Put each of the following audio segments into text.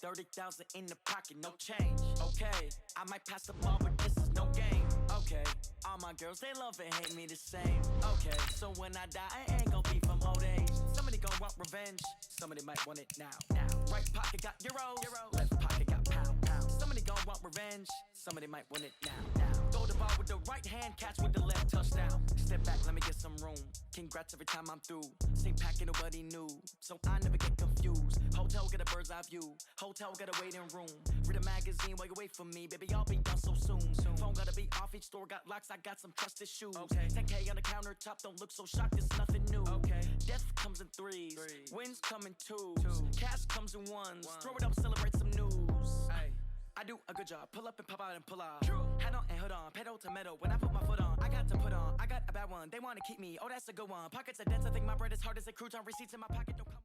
30,000 in the pocket, no change. Okay, I might pass the ball, but this is no game. Okay, all my girls, they love and hate me the same. Okay, so when I die, I ain't gon' be from old age. Somebody gon' want revenge, somebody might want it now. Right pocket got euros, left pocket got pound. Somebody gon' want revenge, somebody might want it now. Throw the ball with the right hand, catch with the left, touchdown. Step back, let me get some room. Congrats every time I'm through. Same packet, nobody knew, so I never get confused. Hotel get a bird's eye view, hotel get a waiting room. Read a magazine while you wait for me, baby, I'll be done so soon. Phone gotta be off, each store got locks, I got some trusted shoes. 10K on the countertop, don't look so shocked, it's nothing new. Death comes in threes, wins come in twos, cash comes in ones. Throw it up, celebrate some news. I do a good job, pull up and pop out and pull out. Hat on and hood on, pedal to metal. When I put my foot on, I got to put on. I got a bad one, they wanna keep me, oh that's a good one. Pockets are dense, I think my bread is hard as a crouton. Receipts in my pocket don't come.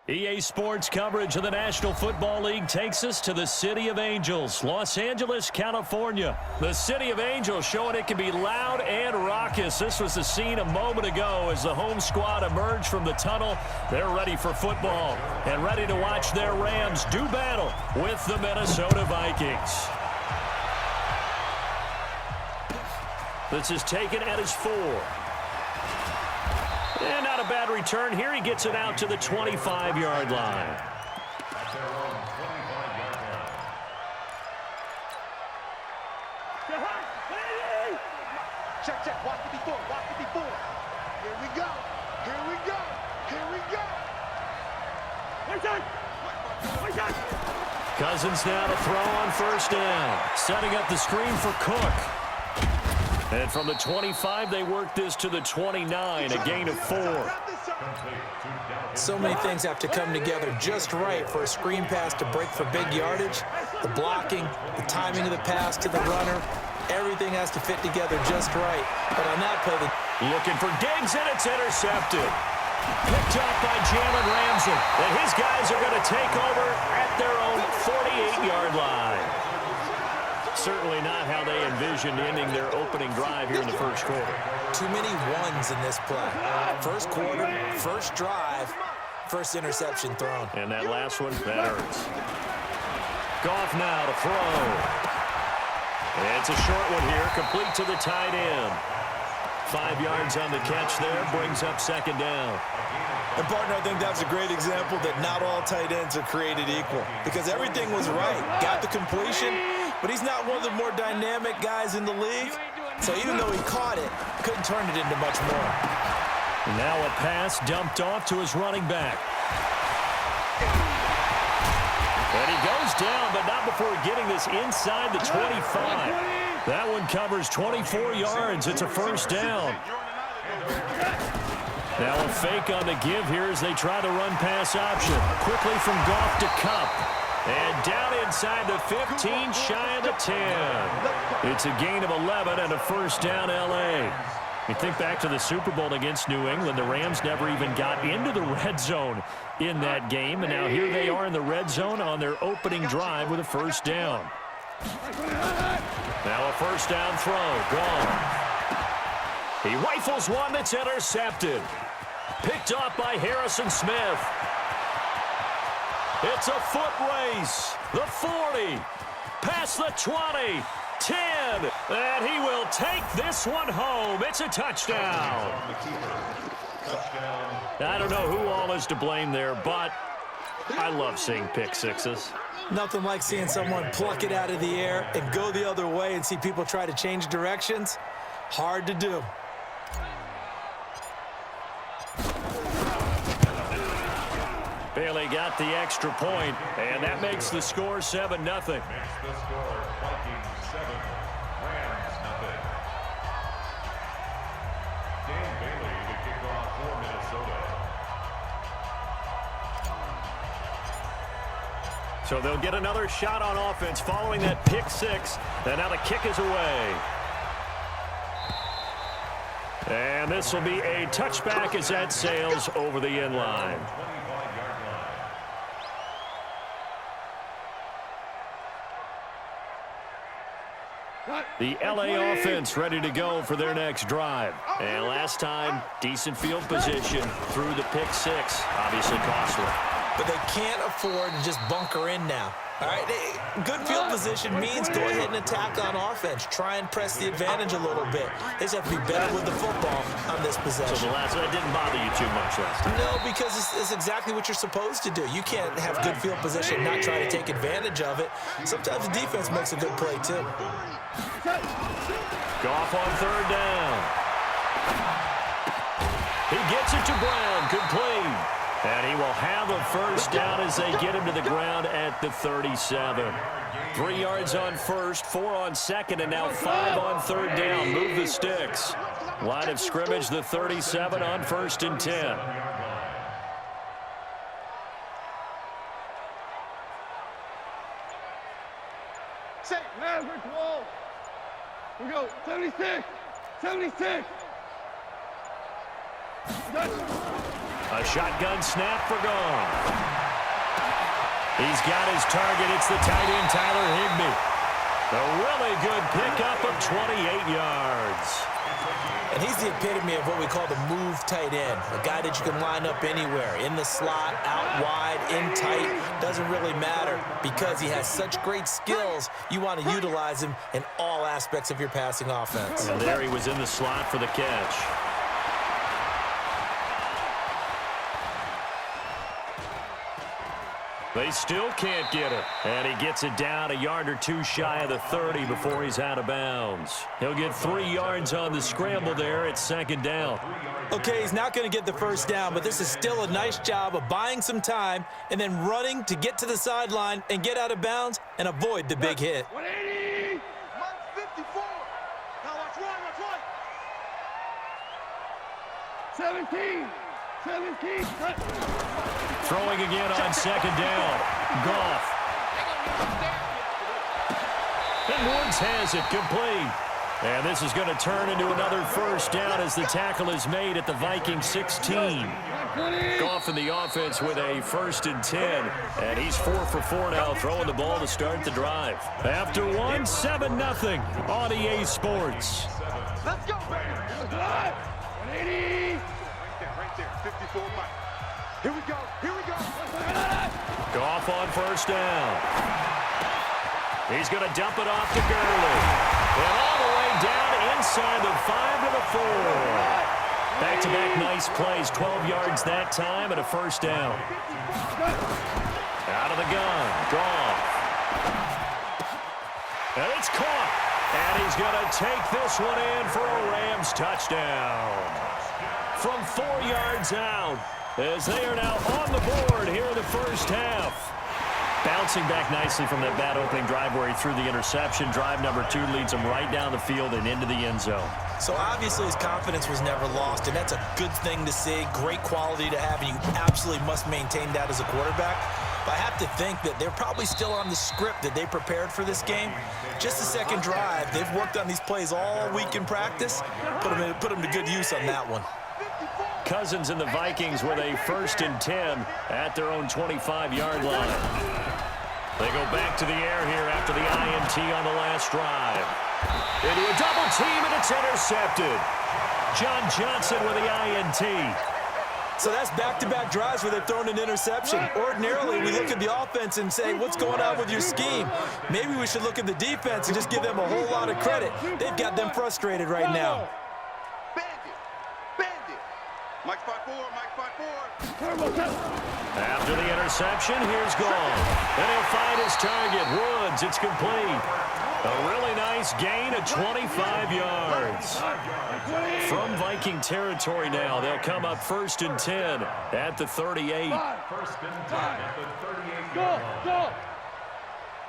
EA Sports coverage of the National Football League takes us to the City of Angels, Los Angeles, California. The City of Angels showing it can be loud and raucous. This was the scene a moment ago as the home squad emerged from the tunnel. They're ready for football and ready to watch their Rams do battle with the Minnesota Vikings. This is taken at his 4. And not a bad return here. He gets it out to the 25-yard line. Check. Watch it before. Here we go. Cousins now to throw on first down. Setting up the screen for Cook. And from the 25, they work this to the 29, a gain of 4. So many things have to come together just right for a screen pass to break for big yardage. The blocking, the timing of the pass to the runner, everything has to fit together just right. But on that play, looking for Diggs, and it's intercepted. Picked up by Jalen Ramsey. And his guys are going to take over at their own 48-yard line. Certainly not how they envisioned ending their opening drive here in the first quarter. Too many ones in this play. First quarter, first drive, first interception thrown. And that last one, that hurts. Goff now to throw. And it's a short one here, complete to the tight end. 5 yards on the catch there, brings up second down. And, partner, I think that's a great example that not all tight ends are created equal. Because everything was right. Got the completion, but he's not one of the more dynamic guys in the league. So even though he caught it, couldn't turn it into much more. Now a pass dumped off to his running back. And he goes down, but not before getting this inside the 25. That one covers 24 yards. It's a first down. Now a fake on the give here as they try to run pass option. Quickly from Goff to Kupp. And down inside the 15, shy of the 10. It's a gain of 11 and a first down L.A. You think back to the Super Bowl against New England. The Rams never even got into the red zone in that game. And now here they are in the red zone on their opening drive with a first down. Now a first down throw. Gone. He rifles one that's intercepted. Picked off by Harrison Smith. It's a foot race. The 40. Past the 20. 10. And he will take this one home. It's a touchdown. I don't know who all is to blame there, but I love seeing pick sixes. Nothing like seeing someone pluck it out of the air and go the other way and see people try to change directions. Hard to do. Bailey got the extra point, and that makes the score 7-0. Makes the score Vikings 7, Rams 0. Dan Bailey to kick off for Minnesota. So they'll get another shot on offense following that pick six, and now the kick is away. And this will be a touchback as that sails over the end line. The LA offense ready to go for their next drive. And last time, decent field position through the pick six. Obviously costly. but they can't afford to just bunker in now. All right, good field position means go ahead and attack on offense. Try and press the advantage a little bit. They just have to be better with the football on this possession. So that didn't bother you too much last time? No, because it's exactly what you're supposed to do. You can't have good field position and not try to take advantage of it. Sometimes the defense makes a good play, too. Goff on third down. He gets it to Brown, complete. And he will have a first down as they get him to the ground at the 37. 3 yards on first, 4 on second, and now 5 on third down. Move the sticks. Line of scrimmage, the 37 on 1st and 10. Say, man, brick wall. We go, 76, 76. A shotgun snap for Goff. He's got his target. It's the tight end, Tyler Higbee. A really good pickup of 28 yards. And he's the epitome of what we call the move tight end, a guy that you can line up anywhere, in the slot, out wide, in tight, doesn't really matter because he has such great skills. You want to utilize him in all aspects of your passing offense. And there he was in the slot for the catch. They still can't get it. And he gets it down a yard or two shy of the 30 before he's out of bounds. He'll get 3 yards on the scramble there at 2nd down. Okay, he's not going to get the first down, but this is still a nice job of buying some time and then running to get to the sideline and get out of bounds and avoid the big hit. 180. Mike 54. Now watch one. 17. 17. Throwing again on 2nd down. Goff. And Woods has it complete. And this is going to turn into another first down as the tackle is made at the Vikings 16. Goff in the offense with a 1st and 10. And he's 4 for 4 now, throwing the ball to start the drive. After 1, 7-0 on EA Sports. Let's go, baby. 180. Right there. 54 Mike. Here we go. Goff on 1st down. He's going to dump it off to Gurley. And all the way down inside the 5 to the 4. Back-to-back nice plays, 12 yards that time and a first down. Out of the gun, Goff. And it's caught. And he's going to take this one in for a Rams touchdown. From 4 yards out, as they are now on the board here in the first half. Bouncing back nicely from that bad opening drive where he threw the interception. Drive number 2 leads him right down the field and into the end zone. So obviously his confidence was never lost, and that's a good thing to see, great quality to have, and you absolutely must maintain that as a quarterback. But I have to think that they're probably still on the script that they prepared for this game. Just the second drive, they've worked on these plays all week in practice. Put them to good use on that one. Cousins and the Vikings with a 1st and 10 at their own 25-yard line. They go back to the air here after the INT on the last drive. Into a double team, and it's intercepted. John Johnson with the INT. So that's back-to-back drives where they've thrown an interception. Ordinarily, we look at the offense and say, what's going on with your scheme? Maybe we should look at the defense and just give them a whole lot of credit. They've got them frustrated right now. Mike 5-4. After the interception, here's Goff. And he'll find his target, Woods. It's complete. A really nice gain of 25 yards. From Viking territory now, they'll come up 1st and 10 at the 38. 1st and 10 at the 38. Go.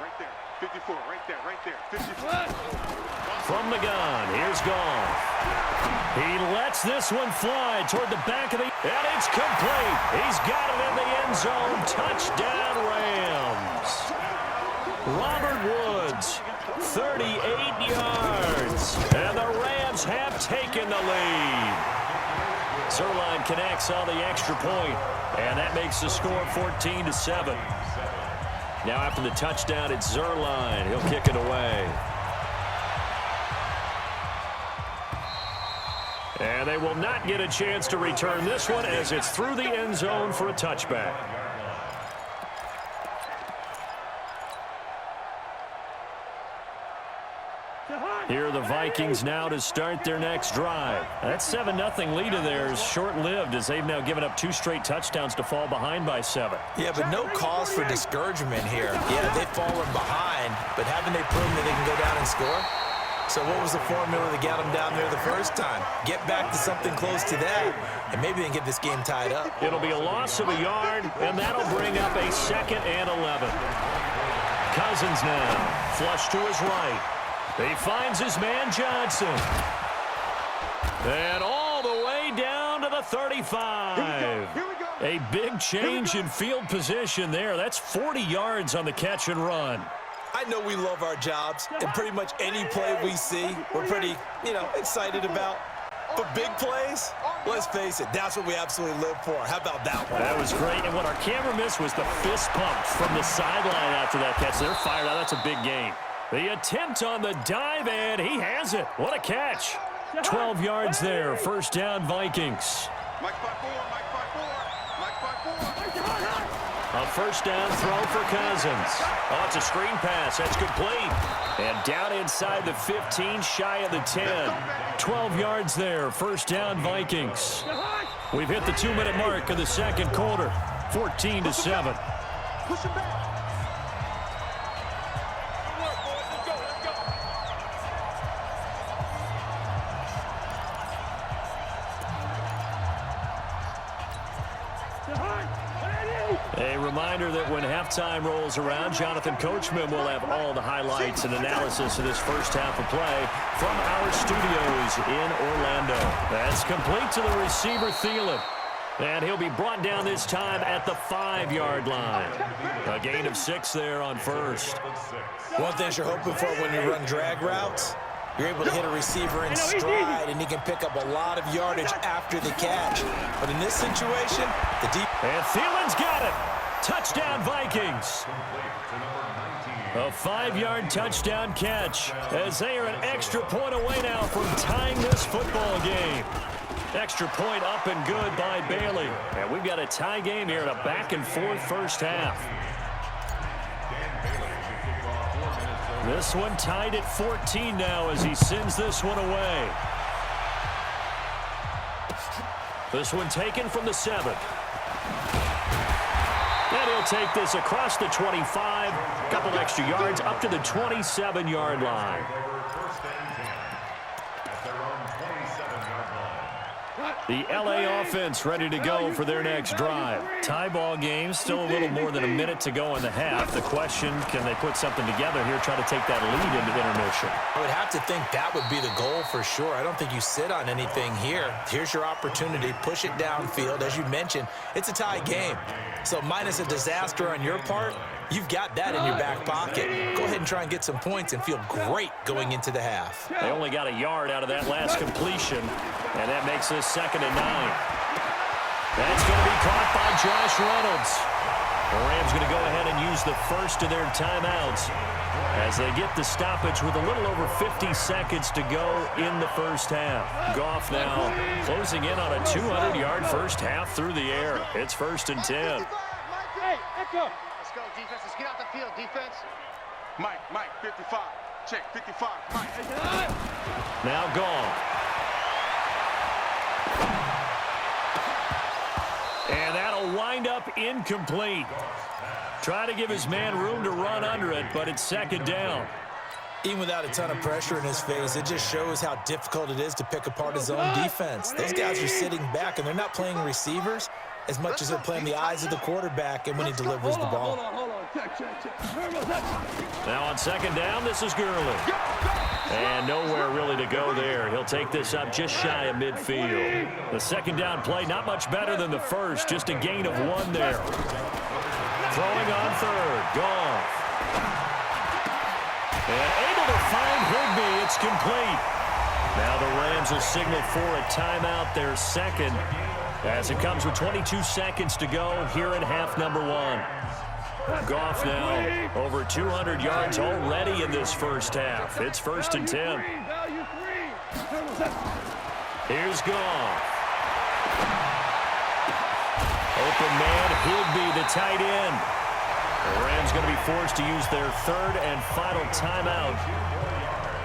Right there. 54. Right there. 54. From the gun, here's Goff. He lets this one fly toward the back of the... And it's complete. He's got it in the end zone. Touchdown, Rams. Robert Woods, 38 yards. And the Rams have taken the lead. Zerline connects on the extra point, and that makes the score 14-7. Now after the touchdown, it's Zerline. He'll kick it away. And they will not get a chance to return this one as it's through the end zone for a touchback. Here are the Vikings now to start their next drive. That 7-0 lead of theirs is short-lived as they've now given up 2 straight touchdowns to fall behind by 7. Yeah, but no cause for discouragement here. Yeah, they've fallen behind, but haven't they proven that they can go down and score? So what was the formula that got them down there the first time? Get back to something close to that, and maybe they can get this game tied up. It'll be a loss of a yard, and that'll bring up a 2nd and 11. Cousins now, flush to his right. He finds his man Johnson. And all the way down to the 35. A big change in field position there. That's 40 yards on the catch and run. I know we love our jobs, and pretty much any play we see, we're pretty, excited about. But big plays, let's face it, that's what we absolutely live for. How about that one? That was great, and what our camera missed was the fist pump from the sideline after that catch. They're fired out. That's a big game. The attempt on the dive, and he has it. What a catch. 12 yards there. First down, Vikings. Mike 5-4, Mike 5-4, Mike 5-4. A first down throw for Cousins. Oh, it's a screen pass. That's complete. And down inside the 15, shy of the 10. 12 yards there. First down, Vikings. We've hit the 2-minute mark of the second quarter. 14-7. Push him back. A reminder that when halftime rolls around, Jonathan Coachman will have all the highlights and analysis of this first half of play from our studios in Orlando. That's complete to the receiver, Thielen. And he'll be brought down this time at the 5-yard line. A gain of 6 there on first. One thing you're hoping for when you run drag routes, you're able to hit a receiver in stride, and he can pick up a lot of yardage after the catch. But in this situation, the deep... And Thielen's got it. Touchdown, Vikings. A 5-yard touchdown catch as they are an extra point away now from tying this football game. Extra point up and good by Bailey. And we've got a tie game here in a back-and-forth first half. This one tied at 14 now as he sends this one away. This one taken from the 7. And he'll take this across the 25. Couple extra yards up to the 27-yard line. The LA offense ready to go for their next drive. Tie ball game, still a little more than a minute to go in the half. The question, can they put something together here, try to take that lead into intermission? I would have to think that would be the goal for sure. I don't think you sit on anything here. Here's your opportunity. Push it downfield. As you mentioned, it's a tie game. So minus a disaster on your part, you've got that in your back pocket. Go ahead and try and get some points and feel great going into the half. They only got a yard out of that last completion, and that makes this 2nd and 9. That's going to be caught by Josh Reynolds. The Rams going to go ahead and use the first of their timeouts as they get the stoppage with a little over 50 seconds to go in the first half. Goff now closing in on a 200-yard first half through the air. It's 1st and 10. Hey, Echo. Let's go, defense. Let's get out the field, defense. Mike 55. Check 55. Mike. Now Goff. And that'll wind up incomplete. Try to give his man room to run under it, but it's 2nd down. Even without a ton of pressure in his face, it just shows how difficult it is to pick apart his own defense. Those guys are sitting back, and they're not playing receivers as much as they're playing the eyes of the quarterback and when he delivers the ball. Hold on. Check. Now on 2nd down, this is Gurley. And nowhere really to go there. He'll take this up just shy of midfield. The 2nd down play, not much better than the first, just a gain of 1 there. Throwing on 3rd, Goff. And able to find Higbee, it's complete. Now the Rams will signal for a timeout, their 2nd, as it comes with 22 seconds to go here in half number 1. Goff now over 200 yards already in this first half. It's 1st and 10. Here's Goff. Open man, Higbee, the tight end. The Rams going to be forced to use their 3rd and final timeout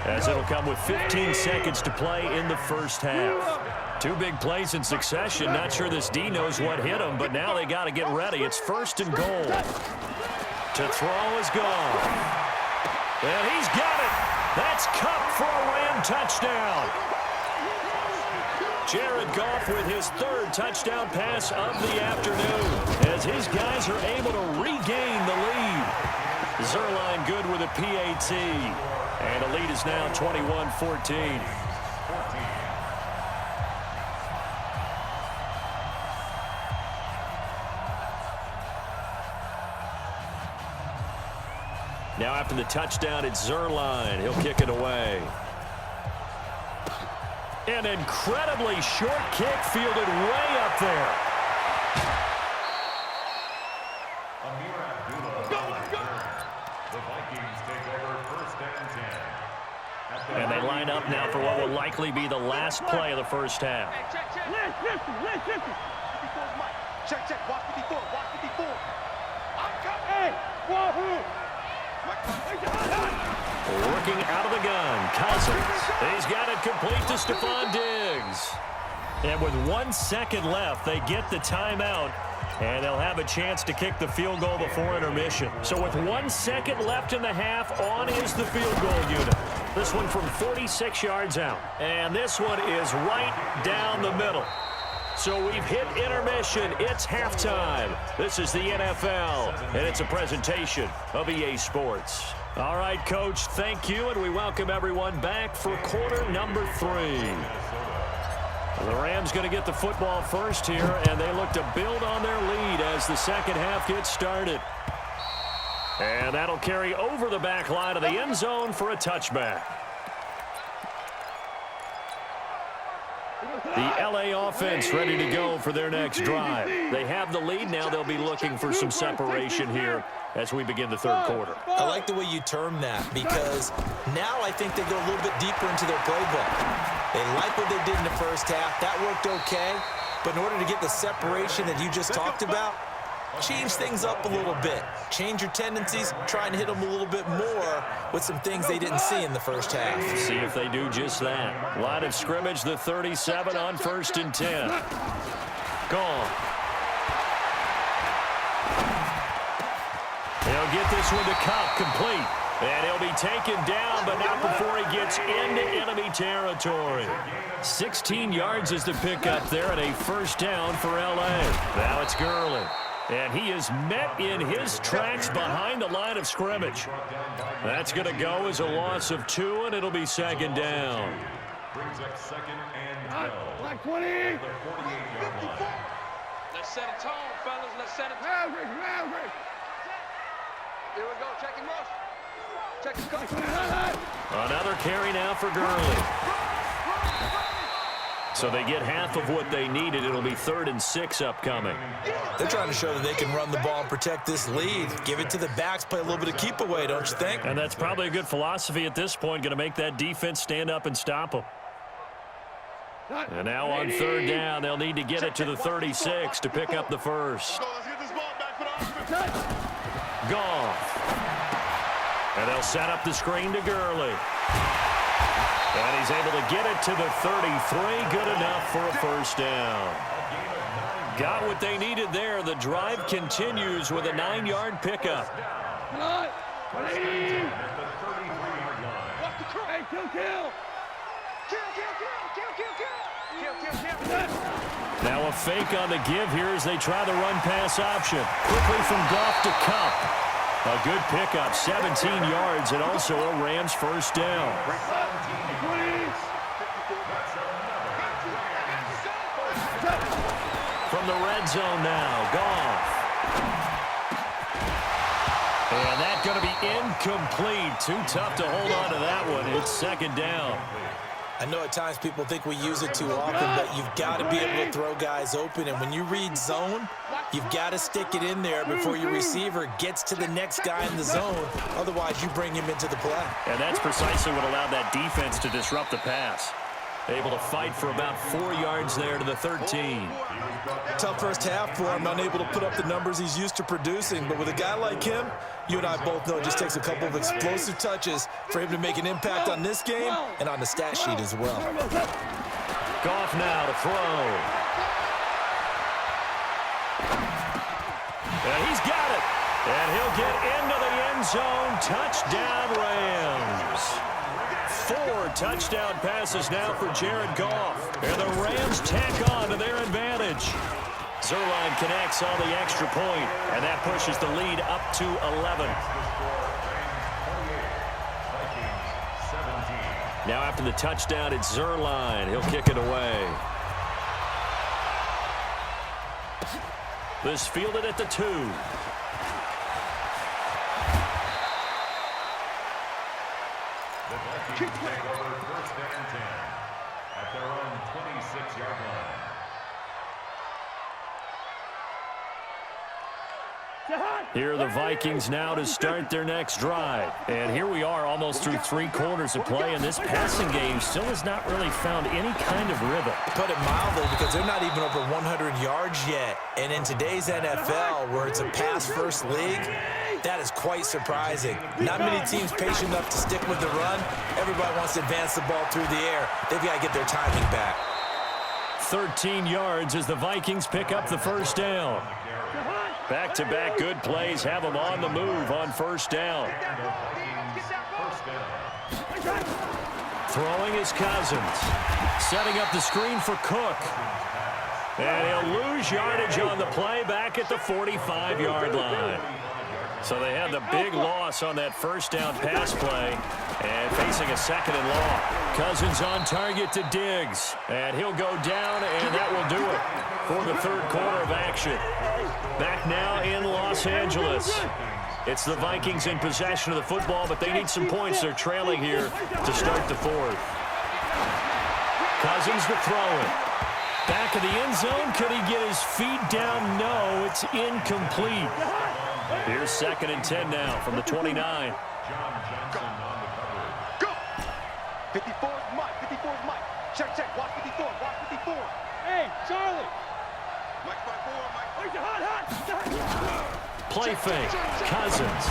as it'll come with 15 seconds to play in the first half. Two big plays in succession. Not sure this D knows what hit him, but now they got to get ready. It's 1st and goal. To throw is gone. And he's got it. That's Cup for a Ram touchdown. Jared Goff with his 3rd touchdown pass of the afternoon as his guys are able to regain the lead. Zerline good with a PAT. And the lead is now 21-14. Now after the touchdown, it's Zerline. He'll kick it away. An incredibly short kick fielded way up there. The Vikings take over 1st and 10. And they line up now for what will likely be the last play of the first half. Check, check. Watch 54. Watch 54. I'm coming. Hey, wahoo. Working out of the gun, Cousins. He's got it complete to Stephon Diggs. And with 1 second left, they get the timeout, and they'll have a chance to kick the field goal before intermission. So with 1 second left in the half, on is the field goal unit. This one from 46 yards out. And this one is right down the middle. So we've hit intermission. It's halftime. This is the NFL, and it's a presentation of EA Sports. All right, Coach, thank you, and we welcome everyone back for quarter number 3. The Rams going to get the football first here, and they look to build on their lead as the second half gets started. And that'll carry over the back line of the end zone for a touchback. The LA offense ready to go for their next drive. They have the lead now. They'll be looking for some separation here as we begin the third quarter. I like the way you term that because now I think they go a little bit deeper into their playbook. They like what they did in the first half. That worked okay. But in order to get the separation that you just talked about, change things up a little bit. Change your tendencies, try and hit them a little bit more with some things they didn't see in the first half. See if they do just that. Line of scrimmage, the 37 on 1st and 10. Gone. He'll get this one to Cup, complete. And he'll be taken down, but not before he gets into enemy territory. 16 yards is the pickup there and a 1st down for LA. Now it's Gurley. And he is met in his tracks behind the line of scrimmage. That's going to go as a loss of 2, and it'll be 2nd down. Brings up 2nd and 12. Black 20. The 48-yard line. Let's set a tone, fellas. Let's set a tone. Here we go. Check him rush. Check his coach. Another carry now for Gurley. So they get half of what they needed. It'll be 3rd and 6 upcoming. They're trying to show that they can run the ball and protect this lead. Give it to the backs, play a little bit of keep away, don't you think? And that's probably a good philosophy at this point, going to make that defense stand up and stop them. And now on 3rd down, they'll need to get it to the 36 to pick up the first. Let's get this ball back for the offense. Goff. And they'll set up the screen to Gurley. And he's able to get it to the 33. Good enough for a 1st down. Got what they needed there. The drive continues with a 9-yard pickup. Now a fake on the give here as they try the run-pass option. Quickly from Goff to Cup. A good pickup, 17 yards, and also a Rams 1st down. From the red zone now, Goff. And that's going to be incomplete. Too tough to hold on to that one. It's 2nd down. I know at times people think we use it too often, but you've got to be able to throw guys open. And when you read zone, you've got to stick it in there before your receiver gets to the next guy in the zone. Otherwise, you bring him into the play. And that's precisely what allowed that defense to disrupt the pass. Able to fight for about 4 yards there to the 13. Tough first half for him, unable to put up the numbers he's used to producing. But with a guy like him, You and I both know it just takes a couple of explosive touches for him to make an impact on this game and on the stat sheet as well. Goff now to throw. And he's got it. And he'll get into the end zone. Touchdown, Rams. 4 touchdown passes now for Jared Goff. And the Rams tack on to their advantage. Zerline connects on the extra point, and that pushes the lead up to 11. Now after the touchdown, it's Zerline. He'll kick it away. This fielded at the 2. Take over first and 10 at their own 26-yard line. Here are the Vikings now to start their next drive. And here we are almost through 3 quarters of play, and this passing game still has not really found any kind of rhythm. Put it mildly, because they're not even over 100 yards yet. And in today's NFL, where it's a pass-first league, that is quite surprising. Not many teams patient enough to stick with the run. Everybody wants to advance the ball through the air. They've got to get their timing back. 13 yards as the Vikings pick up the first down. Back-to-back good plays have them on the move on first down. Throwing is Cousins. Setting up the screen for Cook. And he'll lose yardage on the play back at the 45-yard line. So they had the big loss on that first down pass play and facing a second and long. Cousins on target to Diggs. And he'll go down, and that will do it for the third quarter of action. Back now in Los Angeles. It's the Vikings in possession of the football, but they need some points. They're trailing here to start the fourth. Cousins to throw it. Back of the end zone. Could he get his feet down? No, it's incomplete. Here's 2nd and 10 now from the 29. John Johnson on the cover. Go! 54 is Mike. 54 is Mike. Check, check. Watch 54. Watch 54. Hey, Charlie. Mike by 4. Mike. Hot. Play fake. Cousins.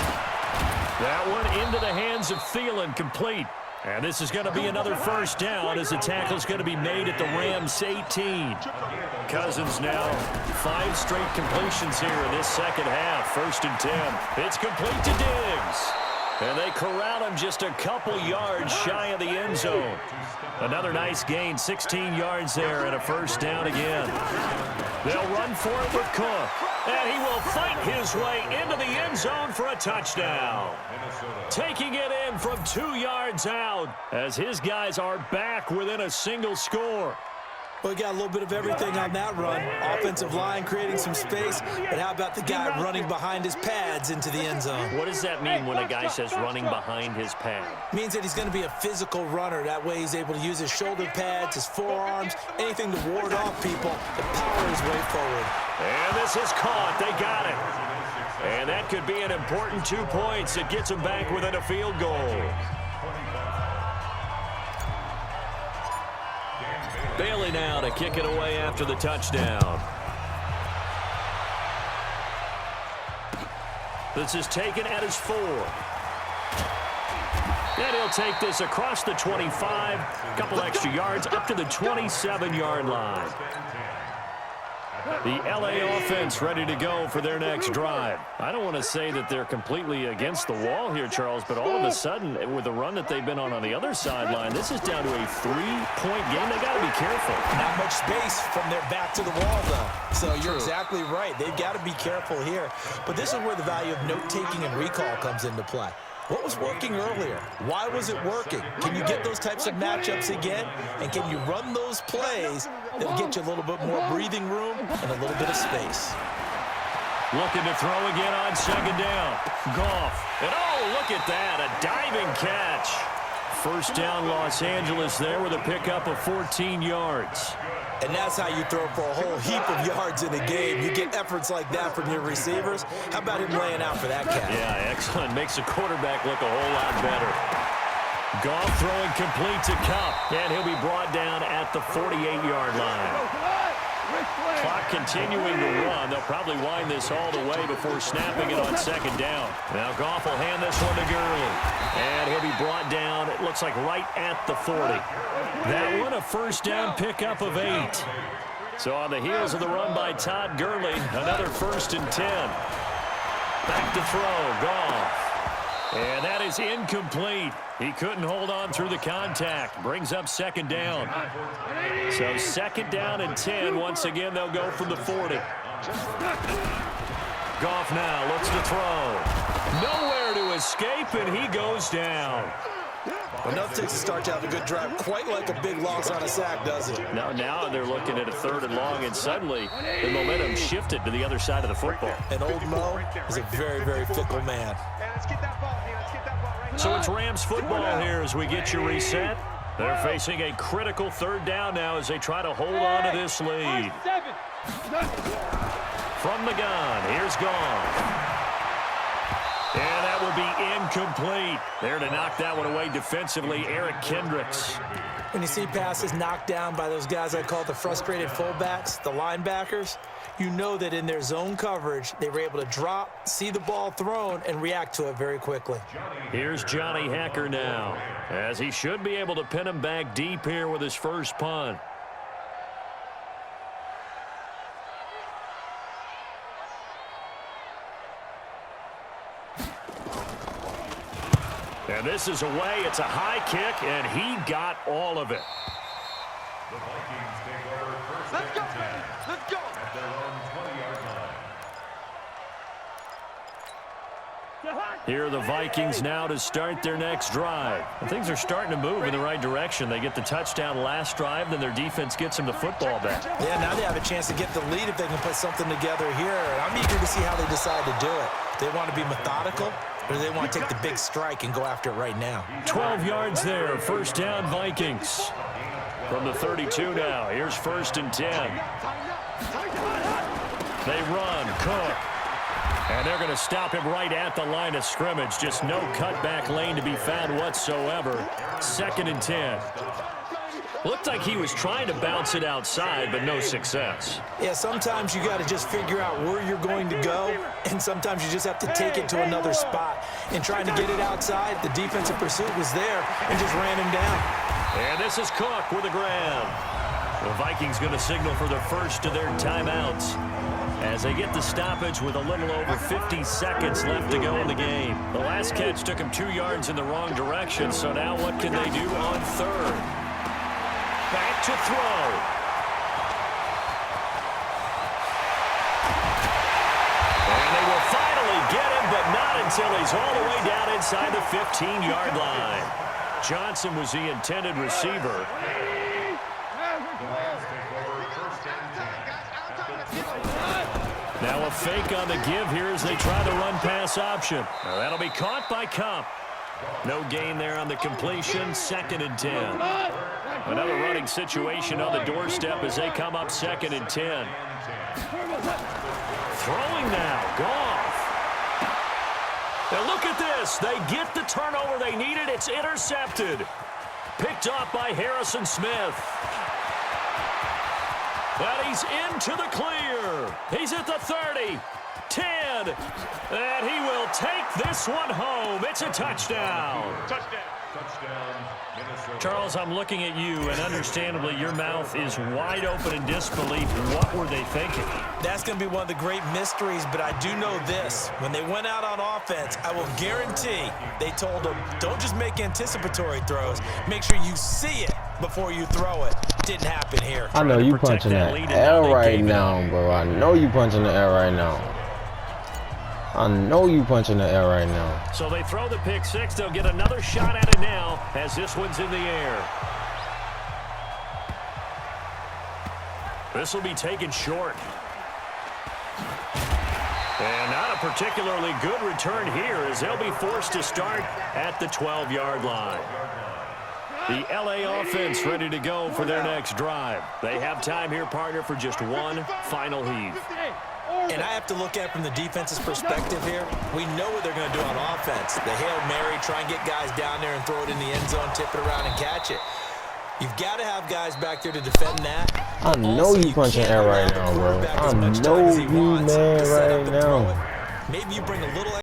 That one into the hands of Thielen, complete. And this is going to be another first down as the tackle is going to be made at the Rams 18. Cousins now 5 straight completions here in this second half. 1st and 10. It's complete to Diggs. And they corral him just a couple yards shy of the end zone. Another nice gain, 16 yards there and a first down again. They'll run for it with Cook. And he will fight his way into the end zone for a touchdown. Taking it in from 2 yards out as his guys are back within a single score. Well, we got a little bit of everything on that run. Offensive line creating some space, but how about the guy running behind his pads into the end zone? What does that mean when a guy says running behind his pad? Means that he's going to be a physical runner. That way he's able to use his shoulder pads, his forearms, anything to ward off people to power his way forward. And this is caught. They got it. And that could be an important 2 points. It gets them back within a field goal. Bailey now to kick it away after the touchdown. This is taken at his 4. And he'll take this across the 25, couple extra yards up to the 27-yard line. The LA offense ready to go for their next drive. I don't want to say that they're completely against the wall here, Charles, but all of a sudden, with the run that they've been on the other sideline, this is down to a 3-point game. They got to be careful. Not much space from their back to the wall, though. So you're exactly right. They've got to be careful here. But this is where the value of note-taking and recall comes into play. What was working earlier? Why was it working? Can you get those types of matchups again? And can you run those plays that'll get you a little bit more breathing room and a little bit of space? Looking to throw again on 2nd down. Goff. And oh, look at that. A diving catch. First down Los Angeles there with a pickup of 14 yards. And that's how you throw for a whole heap of yards in a game. You get efforts like that from your receivers. How about him laying out for that catch? Yeah, excellent. Makes the quarterback look a whole lot better. Goff throwing complete to Kupp. And he'll be brought down at the 48-yard line. Clock continuing to run. They'll probably wind this all the way before snapping it on second down. Now Goff will hand this one to Gurley. And he'll be brought down, it looks like right at the 40. That one a first down pickup of 8. So on the heels of the run by Todd Gurley, another 1st and 10. Back to throw, Goff. And that is incomplete. He couldn't hold on through the contact. Brings up second down. So 2nd down and 10. Once again, they'll go from the 40. Goff now looks to throw. Nowhere to escape, and he goes down. Enough takes a start to have a good drive, quite like a big loss on a sack, does it? Now they're looking at a 3rd and long, and suddenly the momentum shifted to the other side of the football. And old Mo is a very, very fickle man. So it's Rams football here as we get you reset. They're facing a critical 3rd down now as they try to hold on to this lead. From the gun, here's Goff. And that will be incomplete. There to knock that one away defensively, Eric Kendricks. When you see passes knocked down by those guys I call the frustrated fullbacks, the linebackers, you know that in their zone coverage, they were able to drop, see the ball thrown, and react to it very quickly. Here's Johnny Hacker now, as he should be able to pin him back deep here with his first punt. And this is away. It's a high kick, and he got all of it. The Vikings take over 1st and 10. Let's go. At their own 20-yard line. Here are the Vikings now to start their next drive. And things are starting to move in the right direction. They get the touchdown last drive, then their defense gets them the football back. Yeah, now they have a chance to get the lead if they can put something together here. And I'm eager to see how they decide to do it. They want to be methodical, or do they want to take the big strike and go after it right now? 12 yards there, 1st down Vikings. From the 32 now, here's 1st and 10. They run, Cook. And they're going to stop him right at the line of scrimmage. Just no cutback lane to be found whatsoever. 2nd and 10. Looked like he was trying to bounce it outside, but no success. Yeah, sometimes you got to just figure out where you're going to go, and sometimes you just have to take it to another spot. And trying to get it outside, the defensive pursuit was there and just ran him down. And this is Cook with a grab. The Vikings going to signal for the first of their timeouts as they get the stoppage with a little over 50 seconds left to go in the game. The last catch took him 2 yards in the wrong direction, so now what can they do on 3rd? Back to throw. And they will finally get him, but not until he's all the way down inside the 15-yard line. Johnson was the intended receiver. Now a fake on the give here as they try the run-pass option. Now that'll be caught by Kupp. No gain there on the completion, 2nd and 10. Another running situation on the doorstep as they come up 2nd and 10. Throwing now, Goff. Now look at this. They get the turnover they needed. It's intercepted. Picked off by Harrison Smith. But he's into the clear. He's at the 30, 10, and he will take this one home. It's a touchdown. Touchdown, Minnesota. Charles, I'm looking at you, and understandably, your mouth is wide open in disbelief. What were they thinking? That's going to be one of the great mysteries, but I do know this. When they went out on offense, I will guarantee they told them, don't just make anticipatory throws. Make sure you see it before you throw it. Didn't happen here. I know you punching that air right now, bro. I know you punching the air right now. I know you punching the air right now. So they throw the pick six. They'll get another shot at it now as this one's in the air. This will be taken short. And not a particularly good return here as they'll be forced to start at the 12-yard line. The LA offense ready to go for their next drive. They have time here, partner, for just one final heave. And I have to look at it from the defense's perspective here. We know what they're going to do on offense. The Hail Mary, try and get guys down there and throw it in the end zone, tip it around and catch it. You've got to have guys back there to defend that. I know you punching air right now, bro. I know you mad right now. Maybe you bring a little